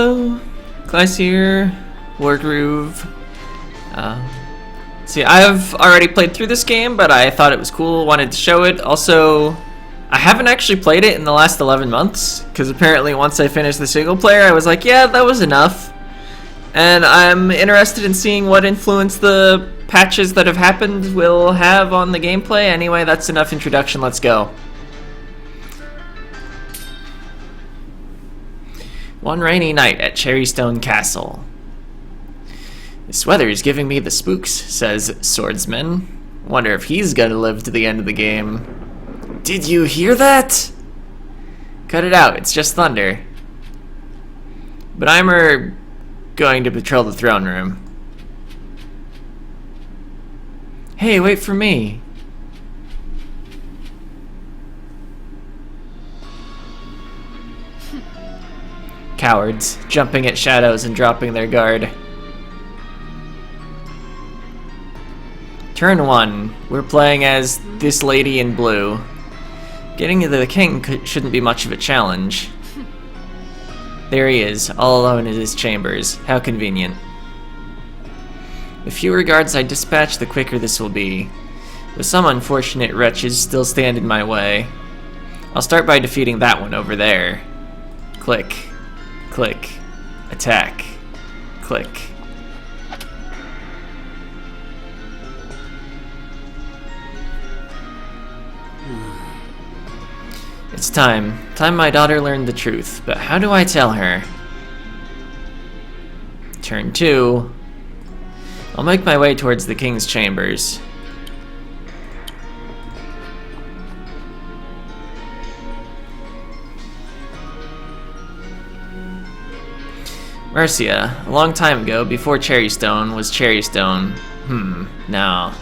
Hello, Glacier, Wargroove. See, I've already played through this game, but I thought it was cool, wanted to show it. Also, I haven't actually played it in the last 11 months, because apparently once I finished the single player, I was like, yeah, that was enough. And I'm interested in seeing what influence the patches that have happened will have on the gameplay. Anyway, that's enough introduction, let's go. One rainy night at Cherrystone Castle. This weather is giving me the spooks, says Swordsman. Wonder if he's gonna live to the end of the game. Did you hear that? Cut it out, it's just thunder. But I'm going to patrol the throne room. Hey, wait for me. Cowards, jumping at shadows and dropping their guard. Turn 1. We're playing as this lady in blue. Getting to the king shouldn't be much of a challenge. There he is, all alone in his chambers. How convenient. The fewer guards I dispatch, the quicker this will be. But some unfortunate wretches still stand in my way. I'll start by defeating that one over there. Click. Click. Attack. Click. It's time. Time my daughter learned the truth, but how do I tell her? Turn 2. I'll make my way towards the king's chambers. Mercia, a long time ago, before Cherrystone was Cherrystone. No.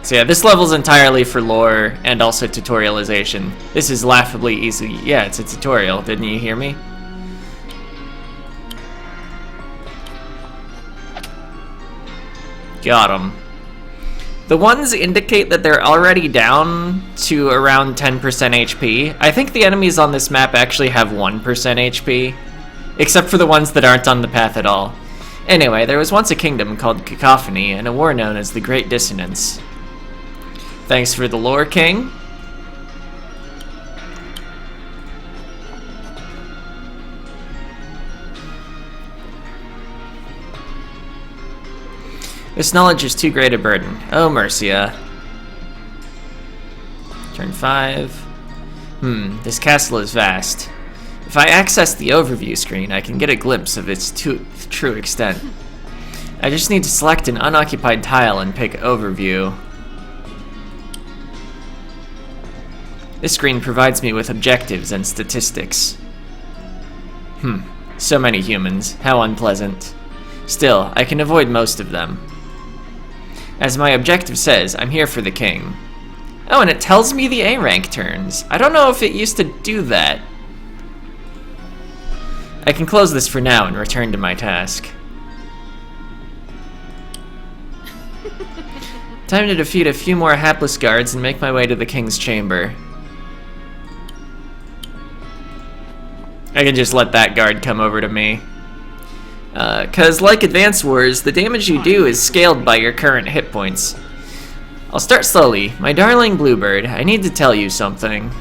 So yeah, this level's entirely for lore and also tutorialization. This is laughably easy. Yeah, it's a tutorial. Didn't you hear me? Got him. The ones indicate that they're already down to around 10% HP. I think the enemies on this map actually have 1% HP, except for the ones that aren't on the path at all. Anyway, there was once a kingdom called Cacophony and a war known as the Great Dissonance. Thanks for the lore, King. This knowledge is too great a burden. Oh, Mercia. Turn 5. This castle is vast. If I access the overview screen, I can get a glimpse of its true extent. I just need to select an unoccupied tile and pick Overview. This screen provides me with objectives and statistics. So many humans. How unpleasant. Still, I can avoid most of them. As my objective says, I'm here for the king. Oh, and it tells me the A rank turns. I don't know if it used to do that. I can close this for now and return to my task. Time to defeat a few more hapless guards and make my way to the king's chamber. I can just let that guard come over to me. Cause like Advance Wars, the damage you do is scaled by your current hit points. I'll start slowly. My darling Bluebird, I need to tell you something.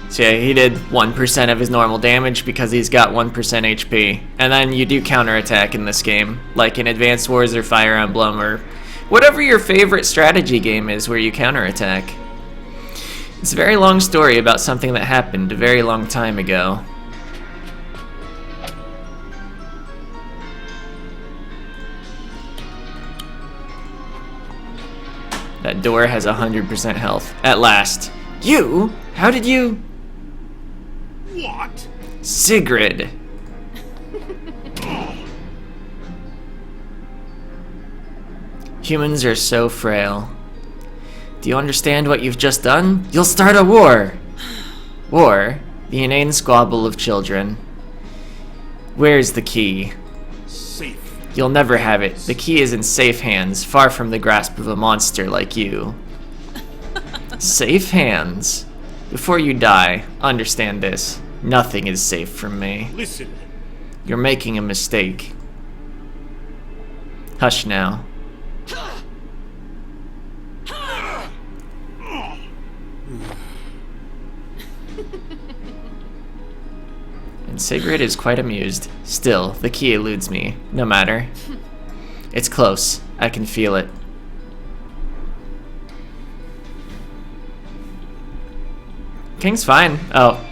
So yeah, he did 1% of his normal damage because he's got 1% HP. And then you do counterattack in this game, like in Advance Wars or Fire Emblem or whatever your favorite strategy game is where you counterattack. It's a very long story about something that happened a very long time ago. That door has 100% health. At last. You? How did you? What? Sigrid. Humans are so frail. Do you understand what you've just done? You'll start a war! War? The inane squabble of children. Where's the key? Safe. You'll never have it. The key is in safe hands, far from the grasp of a monster like you. Safe hands. Before you die, understand this. Nothing is safe from me. Listen. You're making a mistake. Hush now. And Sigrid is quite amused. Still, the key eludes me. No matter. It's close. I can feel it. King's fine. Oh.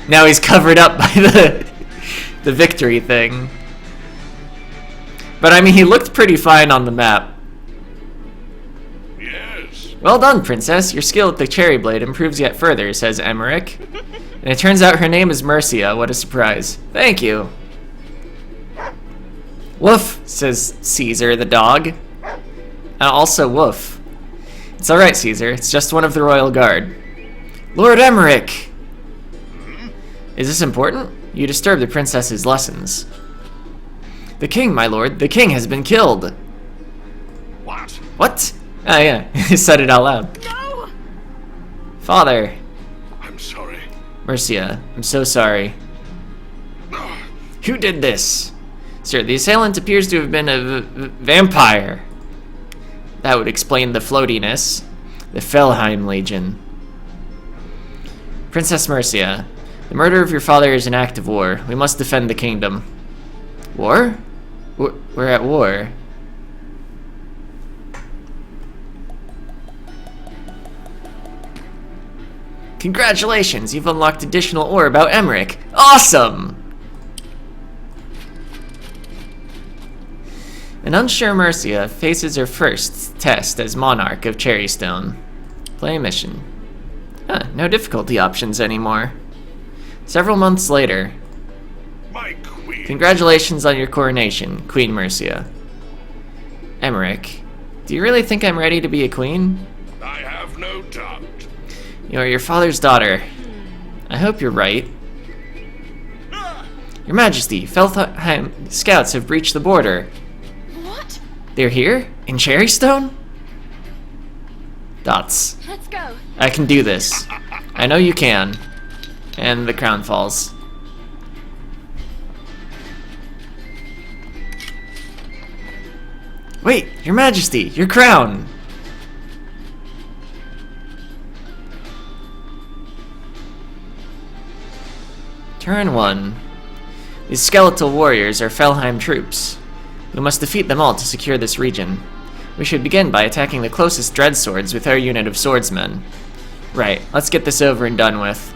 Now he's covered up by the victory thing. But I mean, he looked pretty fine on the map. Yes. Well done, princess. Your skill at the cherry blade improves yet further, says Emmerich. And it turns out her name is Mercia. What a surprise. Thank you. Woof, says Caesar the dog. Also woof. It's alright, Caesar. It's just one of the royal guard. Lord Emmerich! Is this important? You disturbed the princess's lessons. The king, my lord. The king has been killed. What? What? Oh yeah, he said it out loud. No! Father. I'm sorry. Mercia, I'm so sorry. Who did this? Sir, the assailant appears to have been a vampire. That would explain the floatiness. The Felheim Legion. Princess Mercia, the murder of your father is an act of war. We must defend the kingdom. War? We're at war. Congratulations, you've unlocked additional ore about Emmerich. Awesome! An unsure Mercia faces her first test as monarch of Cherrystone. Play a mission. No difficulty options anymore. Several months later. My queen. Congratulations on your coronation, Queen Mercia. Emmerich, do you really think I'm ready to be a queen? I have no doubt. You are your father's daughter. I hope you're right. Your Majesty, Felheim scouts have breached the border. What? They're here? In Cherrystone? Dots. Let's go. I can do this. I know you can. And the crown falls. Wait, Your Majesty, your crown! Turn 1. These skeletal warriors are Felheim troops. We must defeat them all to secure this region. We should begin by attacking the closest dread swords with our unit of swordsmen. Right, let's get this over and done with.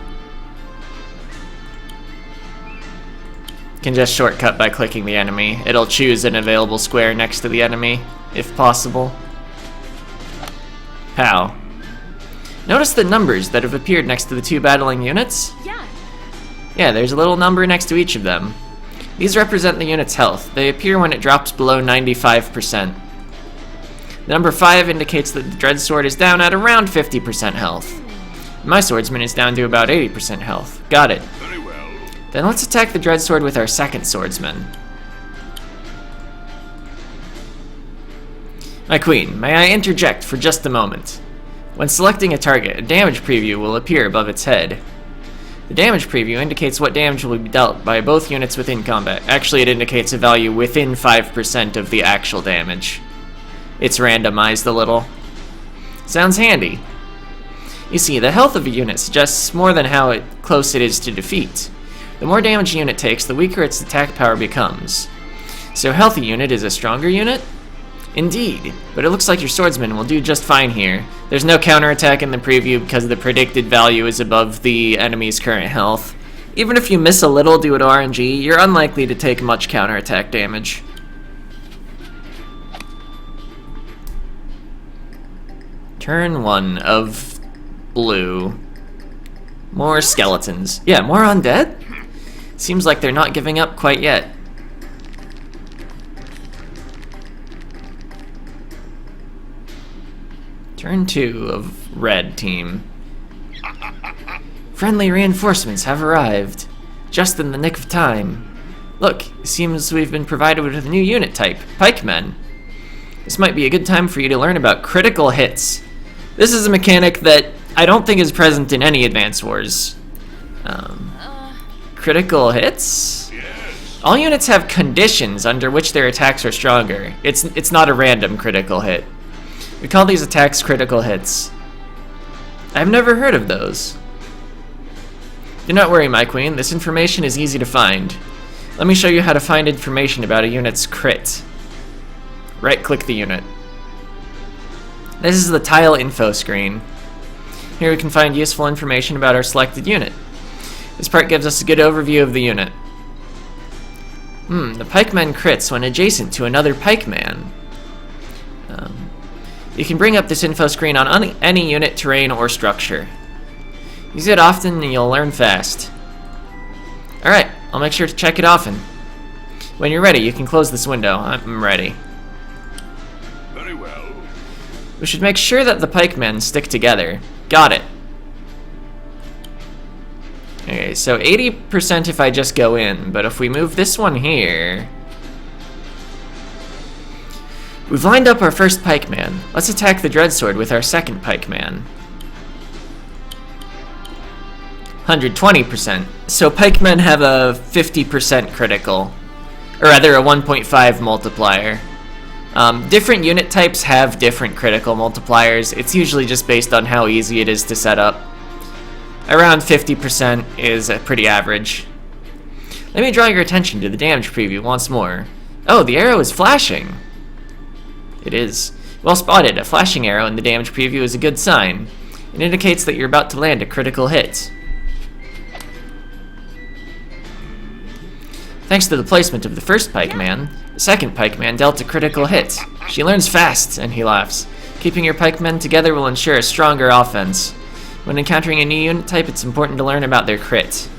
Can just shortcut by clicking the enemy. It'll choose an available square next to the enemy, if possible. How? Notice the numbers that have appeared next to the two battling units? Yeah. Yeah, there's a little number next to each of them. These represent the unit's health. They appear when it drops below 95%. The number 5 indicates that the Dreadsword is down at around 50% health. My swordsman is down to about 80% health. Got it. Very well. Then let's attack the Dreadsword with our second swordsman. My queen, may I interject for just a moment? When selecting a target, a damage preview will appear above its head. The damage preview indicates what damage will be dealt by both units within combat. Actually, it indicates a value within 5% of the actual damage. It's randomized a little. Sounds handy. You see, the health of a unit suggests more than how close it is to defeat. The more damage a unit takes, the weaker its attack power becomes. So a healthy unit is a stronger unit? Indeed, but it looks like your swordsman will do just fine here. There's no counterattack in the preview because the predicted value is above the enemy's current health. Even if you miss a little due to RNG, you're unlikely to take much counterattack damage. Turn 1 of blue. More skeletons. Yeah, more undead? Seems like they're not giving up quite yet. Turn 2 of red team. Friendly reinforcements have arrived. Just in the nick of time. Look, it seems we've been provided with a new unit type, pikemen. This might be a good time for you to learn about critical hits. This is a mechanic that I don't think is present in any Advance Wars. Critical hits? Yes. All units have conditions under which their attacks are stronger. It's not a random critical hit. We call these attacks critical hits. I've never heard of those. Do not worry, my queen. This information is easy to find. Let me show you how to find information about a unit's crit. Right-click the unit. This is the tile info screen. Here we can find useful information about our selected unit. This part gives us a good overview of the unit. The pikeman crits when adjacent to another pikeman. You can bring up this info screen on any unit, terrain, or structure. Use it often and you'll learn fast. Alright, I'll make sure to check it often. When you're ready, you can close this window. I'm ready. Very well. We should make sure that the pikemen stick together. Got it. Okay, so 80% if I just go in, but if we move this one here... We've lined up our first pikeman. Let's attack the dreadsword with our second pikeman. 120%. So pikemen have a 50% critical. Or rather, a 1.5 multiplier. Different unit types have different critical multipliers. It's usually just based on how easy it is to set up. Around 50% is pretty average. Let me draw your attention to the damage preview once more. Oh, the arrow is flashing. It is. Well spotted. A flashing arrow in the damage preview is a good sign. It indicates that you're about to land a critical hit. Thanks to the placement of the first pikeman, the second pikeman dealt a critical hit. She learns fast, and he laughs. Keeping your pikemen together will ensure a stronger offense. When encountering a new unit type, it's important to learn about their crit.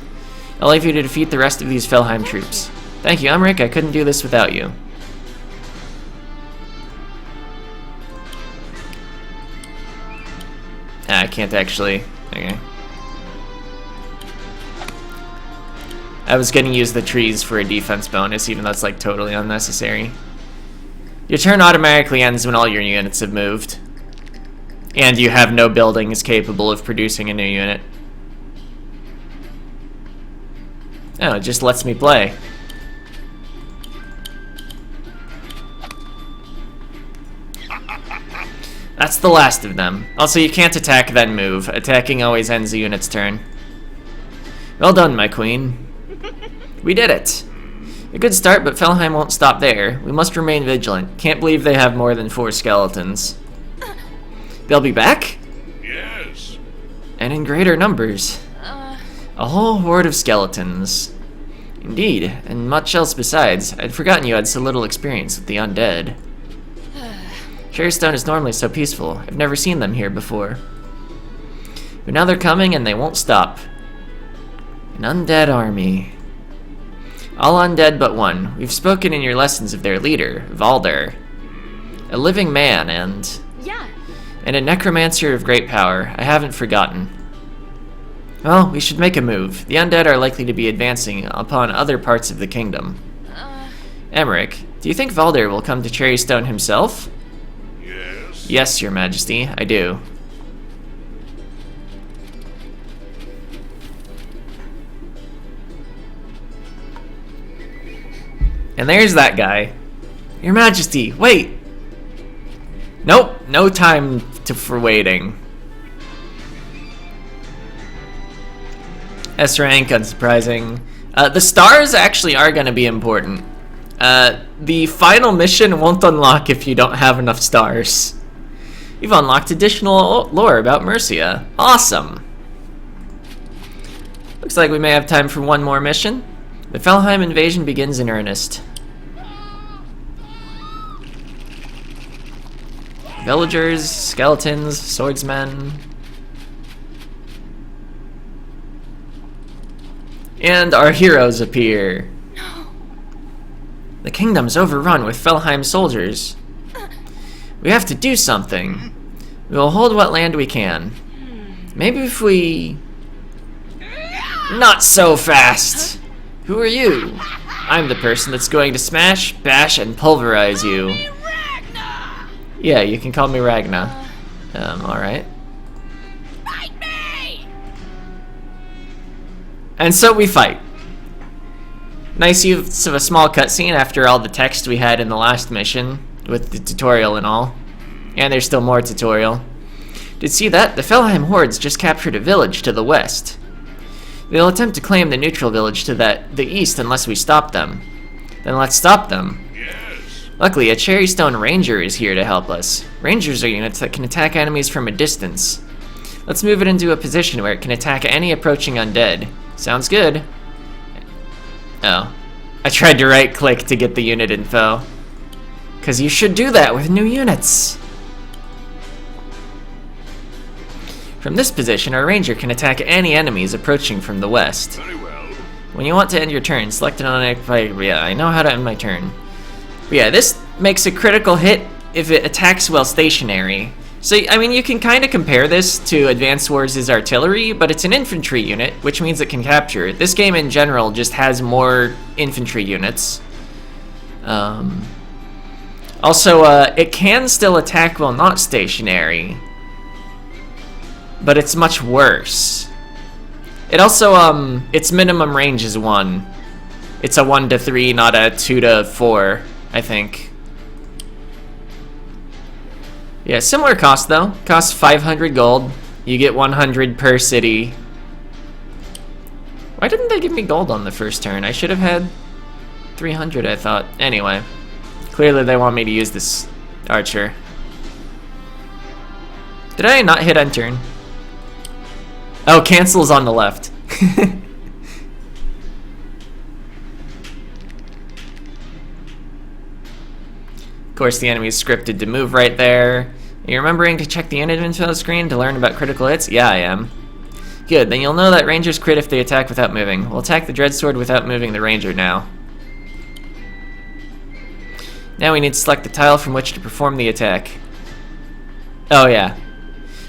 I'll leave you to defeat the rest of these Felheim troops. Thank you, Emmerich. I couldn't do this without you. I can't actually. Okay. I was gonna use the trees for a defense bonus, even though it's like totally unnecessary. Your turn automatically ends when all your units have moved. And you have no buildings capable of producing a new unit. Oh, it just lets me play. That's the last of them. Also, you can't attack then move. Attacking always ends a unit's turn. Well done, my queen. We did it. A good start, but Felheim won't stop there. We must remain vigilant. Can't believe they have more than 4 skeletons. They'll be back? Yes. And in greater numbers. A whole horde of skeletons. Indeed, and much else besides. I'd forgotten you had so little experience with the undead. Cherrystone is normally so peaceful. I've never seen them here before. But now they're coming and they won't stop. An undead army. All undead but one. We've spoken in your lessons of their leader, Valder. A living man and a necromancer of great power. I haven't forgotten. Well, we should make a move. The undead are likely to be advancing upon other parts of the kingdom. Emmerich, do you think Valder will come to Cherrystone himself? Yes. Yes, your majesty, I do. And there's that guy. Your majesty, wait! Nope, no time for waiting. S rank, unsurprising. The stars actually are going to be important. The final mission won't unlock if you don't have enough stars. You've unlocked additional lore about Mercia. Awesome! Looks like we may have time for one more mission. The Felheim invasion begins in earnest. Villagers, skeletons, swordsmen. And our heroes appear. The kingdom's overrun with Felheim soldiers. We have to do something. We will hold what land we can. Maybe if we... Not so fast! Who are you? I'm the person that's going to smash, bash, and pulverize you. Yeah, you can call me Ragna. Alright. And so we fight. Nice use of a small cutscene after all the text we had in the last mission, with the tutorial and all. And there's still more tutorial. Did you see that? The Felheim hordes just captured a village to the west. They'll attempt to claim the neutral village to the east unless we stop them. Then let's stop them. Yes. Luckily, a Cherrystone Ranger is here to help us. Rangers are units that can attack enemies from a distance. Let's move it into a position where it can attack any approaching undead. Sounds good. Oh. I tried to right-click to get the unit info. 'Cause you should do that with new units. From this position, our ranger can attack any enemies approaching from the west. Very well. When you want to end your turn, select an unoccupied... Yeah, I know how to end my turn. But yeah, this makes a critical hit if it attacks while stationary. So, I mean, you can kind of compare this to Advance Wars' artillery, but it's an infantry unit, which means it can capture. This game in general just has more infantry units. Also, it can still attack while not stationary, but it's much worse. It also, its minimum range is 1. It's a 1 to 3, not a 2 to 4, I think. Yeah, similar cost though. Costs 500 gold. You get 100 per city. Why didn't they give me gold on the first turn? I should have had 300, I thought. Anyway, clearly they want me to use this archer. Did I not hit end turn? Oh, cancel's on the left. Of course, the enemy is scripted to move right there. Are you remembering to check the unit info screen to learn about critical hits? Yeah, I am. Good, then you'll know that rangers crit if they attack without moving. We'll attack the dreadsword without moving the ranger now. Now we need to select the tile from which to perform the attack. Oh yeah.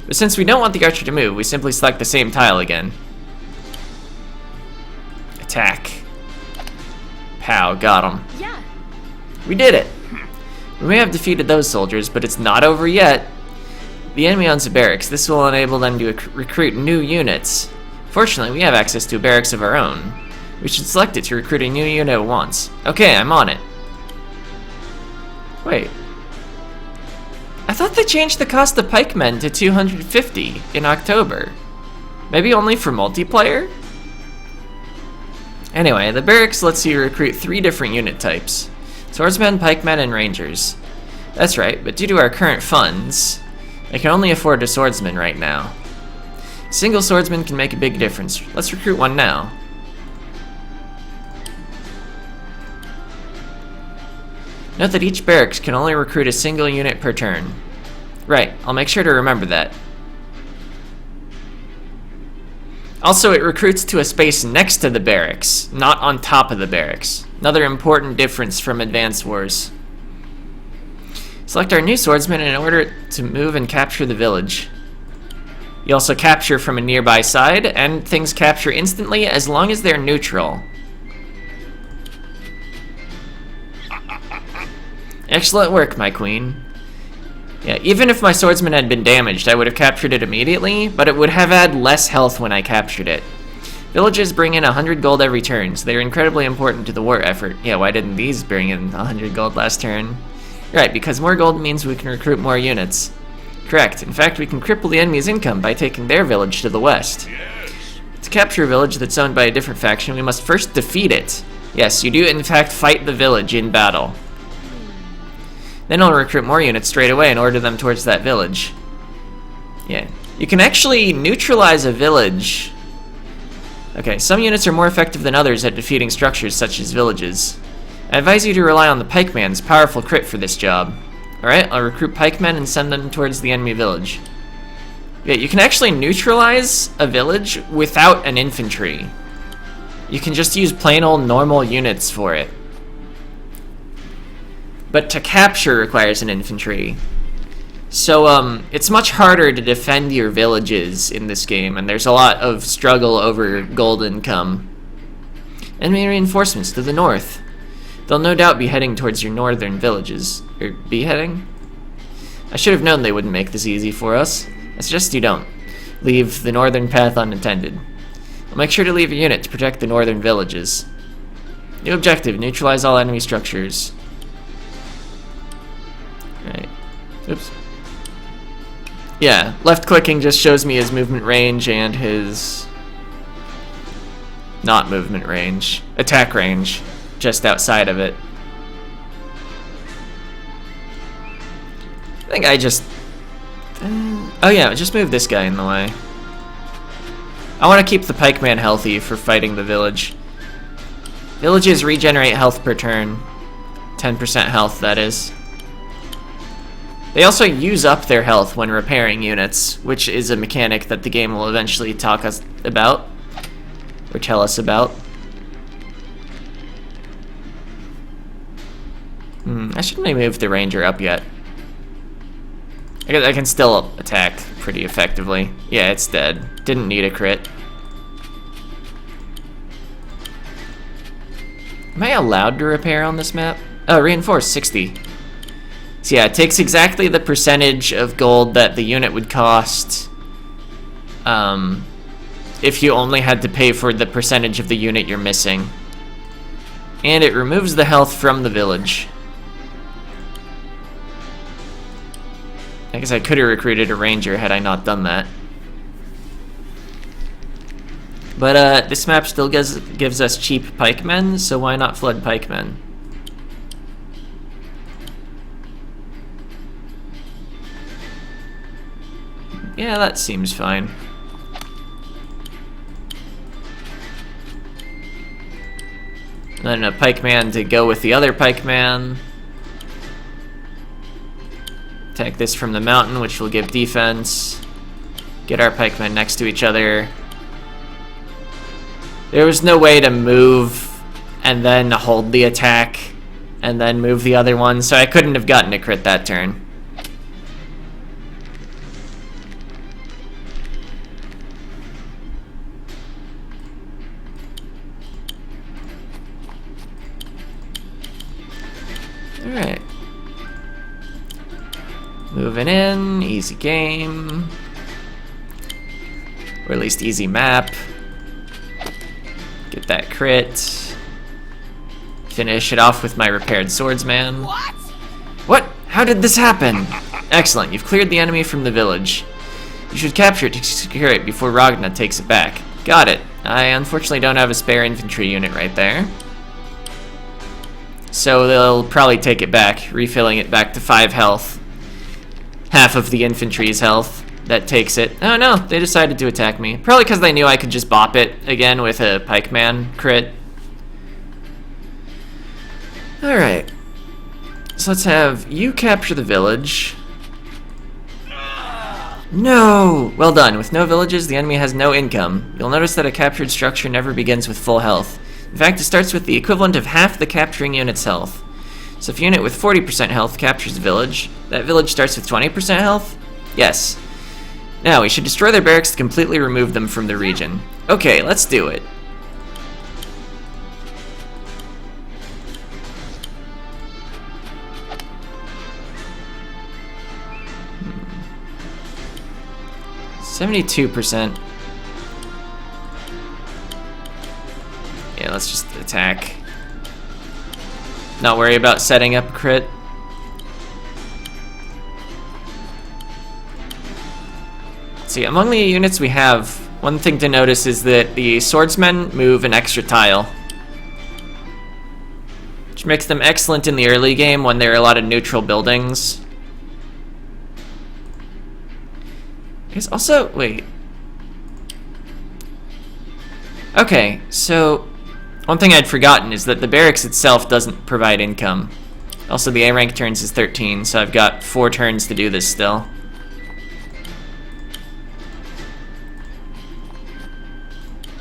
But since we don't want the archer to move, we simply select the same tile again. Attack. Pow, got him. Yeah. We did it! We may have defeated those soldiers, but it's not over yet. The enemy owns a barracks. This will enable them to recruit new units. Fortunately, we have access to a barracks of our own. We should select it to recruit a new unit at once. Okay, I'm on it. Wait. I thought they changed the cost of pikemen to 250 in October. Maybe only for multiplayer? Anyway, the barracks lets you recruit 3 different unit types. Swordsmen, pikemen, and rangers. That's right, but due to our current funds, I can only afford a swordsman right now. A single swordsman can make a big difference. Let's recruit one now. Note that each barracks can only recruit a single unit per turn. Right, I'll make sure to remember that. Also, it recruits to a space next to the barracks, not on top of the barracks. Another important difference from Advance Wars. Select our new swordsman in order to move and capture the village. You also capture from a nearby side, and things capture instantly as long as they're neutral. Excellent work, my queen. Yeah, even if my swordsman had been damaged, I would have captured it immediately, but it would have had less health when I captured it. Villages bring in 100 gold every turn, so they're incredibly important to the war effort. Yeah, why didn't these bring in 100 gold last turn? Right, because more gold means we can recruit more units. Correct. In fact, we can cripple the enemy's income by taking their village to the west. Yes. To capture a village that's owned by a different faction, we must first defeat it. Yes, you do in fact fight the village in battle. Then I'll recruit more units straight away and order them towards that village. Yeah. You can actually neutralize a village. Okay, some units are more effective than others at defeating structures such as villages. I advise you to rely on the pikeman's powerful crit for this job. Alright, I'll recruit pikemen and send them towards the enemy village. Yeah, you can actually neutralize a village without an infantry. You can just use plain old normal units for it. But to capture requires an infantry. So, it's much harder to defend your villages in this game, and there's a lot of struggle over gold income. Enemy reinforcements to the north. They'll no doubt be heading towards your northern villages. Or be heading? I should have known they wouldn't make this easy for us. I suggest you don't. Leave the northern path unattended. I'll make sure to leave a unit to protect the northern villages. New objective, neutralize all enemy structures. Right. Oops. Yeah, left clicking just shows me his movement range and his... not movement range. Attack range. Just outside of it. I think I just... oh yeah, just move this guy in the way. I want to keep the pikeman healthy for fighting the village. Villages regenerate health per turn. 10% health, that is. They also use up their health when repairing units, which is a mechanic that the game will eventually talk us about. Or tell us about. I shouldn't have moved the ranger up yet. I can still attack pretty effectively. Yeah, it's dead. Didn't need a crit. Am I allowed to repair on this map? Oh, reinforce 60. So yeah, it takes exactly the percentage of gold that the unit would cost if you only had to pay for the percentage of the unit you're missing. And it removes the health from the village. I guess I could have recruited a ranger had I not done that. But this map still gives us cheap pikemen, so why not flood pikemen? Yeah, that seems fine. And then a pikeman to go with the other pikeman. Attack this from the mountain, which will give defense. Get our pikemen next to each other. There was no way to move and then hold the attack and then move the other one, so I couldn't have gotten a crit that turn. Alright. Moving in, easy game. Or at least easy map. Get that crit. Finish it off with my repaired swordsman. What? What? How did this happen? Excellent, you've cleared the enemy from the village. You should capture it to secure it before Ragna takes it back. Got it. I unfortunately don't have a spare infantry unit right there. So they'll probably take it back, refilling it back to 5 health. Half of the infantry's health. That takes it. Oh no, they decided to attack me. Probably because they knew I could just bop it again with a pikeman crit. Alright. So let's have you capture the village. No! Well done. With no villages, the enemy has no income. You'll notice that a captured structure never begins with full health. In fact, it starts with the equivalent of half the capturing unit's health. So if a unit with 40% health captures a village, that village starts with 20% health? Yes. Now, we should destroy their barracks to completely remove them from the region. Okay, let's do it. Hmm. 72%. Yeah, let's just attack. Not worry about setting up a crit. See, among the units we have, one thing to notice is that the swordsmen move an extra tile, which makes them excellent in the early game when there are a lot of neutral buildings. I guess also, wait. Okay, so one thing I'd forgotten is that the barracks itself doesn't provide income. Also, the A rank turns is 13, so I've got 4 turns to do this still.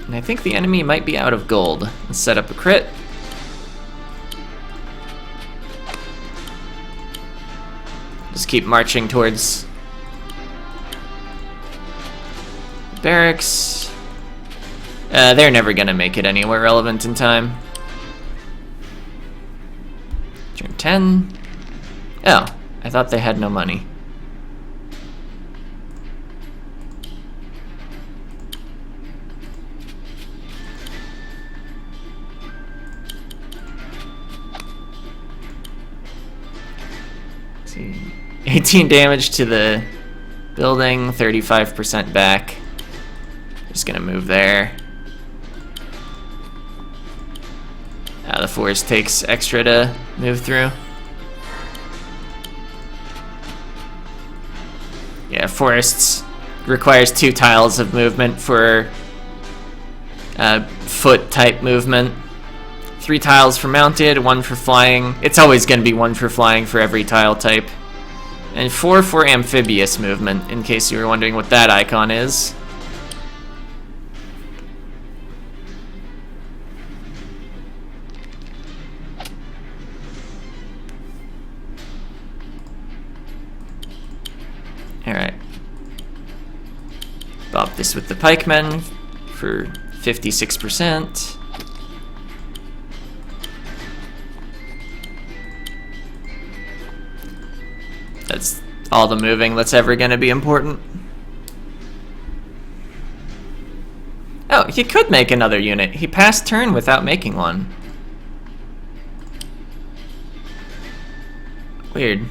And I think the enemy might be out of gold. Let's set up a crit. Just keep marching towards barracks. They're never gonna make it anywhere relevant in time. Turn 10. Oh, I thought they had no money. 18 damage to the building, 35% back. Just gonna move there. The forest takes extra to move through. Yeah, forests requires 2 tiles of movement for foot type movement. 3 tiles for mounted, 1 for flying. It's always going to be 1 for flying for every tile type. And 4 for amphibious movement, in case you were wondering what that icon is. Alright. Bop this with the pikemen for 56%. That's all the moving that's ever going to be important. Oh, he could make another unit. He passed turn without making one. Weird.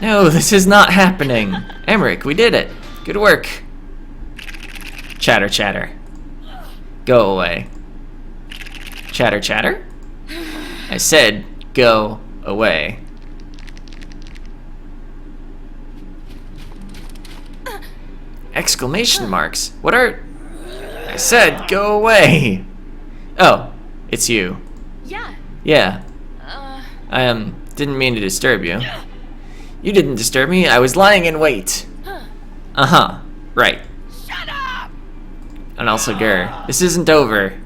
No, this is not happening. Emmerich, we did it. Good work. Chatter, chatter. Go away. Chatter, chatter? I said, go away. Exclamation marks. What are... I said, go away. Oh, it's you. Yeah. Yeah. I didn't mean to disturb you. You didn't disturb me. I was lying in wait. Uh-huh. Right. Shut up! And also Gur. This isn't over.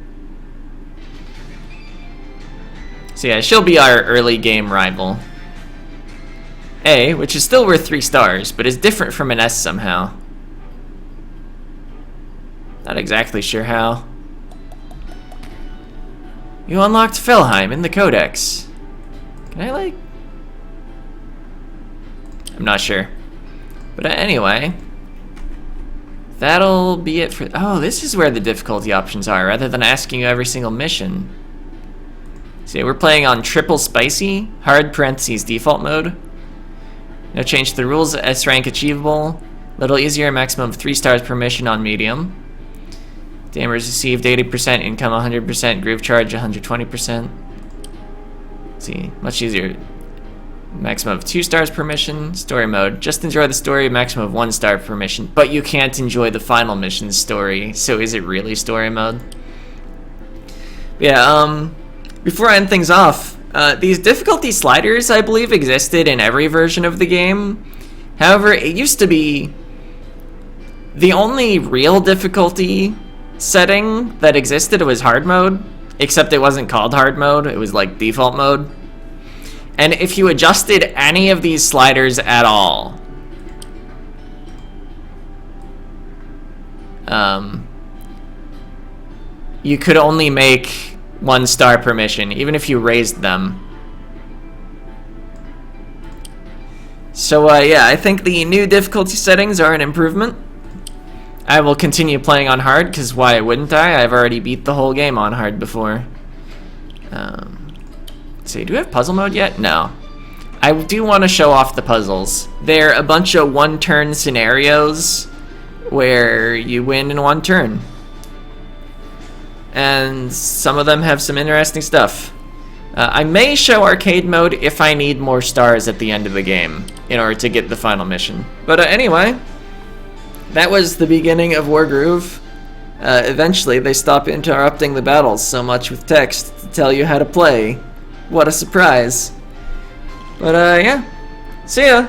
So yeah, she'll be our early game rival. A, which is still worth 3 stars, but is different from an S somehow. Not exactly sure how. You unlocked Felheim in the Codex. Can I, like... I'm not sure. But anyway, that'll be it for... Oh, this is where the difficulty options are, rather than asking you every single mission. See, we're playing on triple spicy, hard parentheses default mode. No change to the rules, S rank achievable. Little easier, maximum of 3 stars per mission on medium. Damage received 80%, income 100%, groove charge 120%. See, much easier. Maximum of 2 stars per mission. Story mode. Just enjoy the story, maximum of 1 star per mission. But you can't enjoy the final mission's story, so is it really story mode? Yeah, before I end things off, these difficulty sliders, I believe, existed in every version of the game. However, it used to be the only real difficulty setting that existed was hard mode, except it wasn't called hard mode, it was like default mode. And if you adjusted any of these sliders at all, you could only make 1 star per mission, even if you raised them. So yeah, I think the new difficulty settings are an improvement. I will continue playing on hard, because why wouldn't I? I've already beat the whole game on hard before. Let's see, do we have puzzle mode yet? No. I do want to show off the puzzles. They're a bunch of 1-turn scenarios where you win in 1 turn. And some of them have some interesting stuff. I may show arcade mode if I need more stars at the end of the game in order to get the final mission. But anyway, that was the beginning of Wargroove. Eventually, they stop interrupting the battles so much with text to tell you how to play. What a surprise. But yeah, see ya!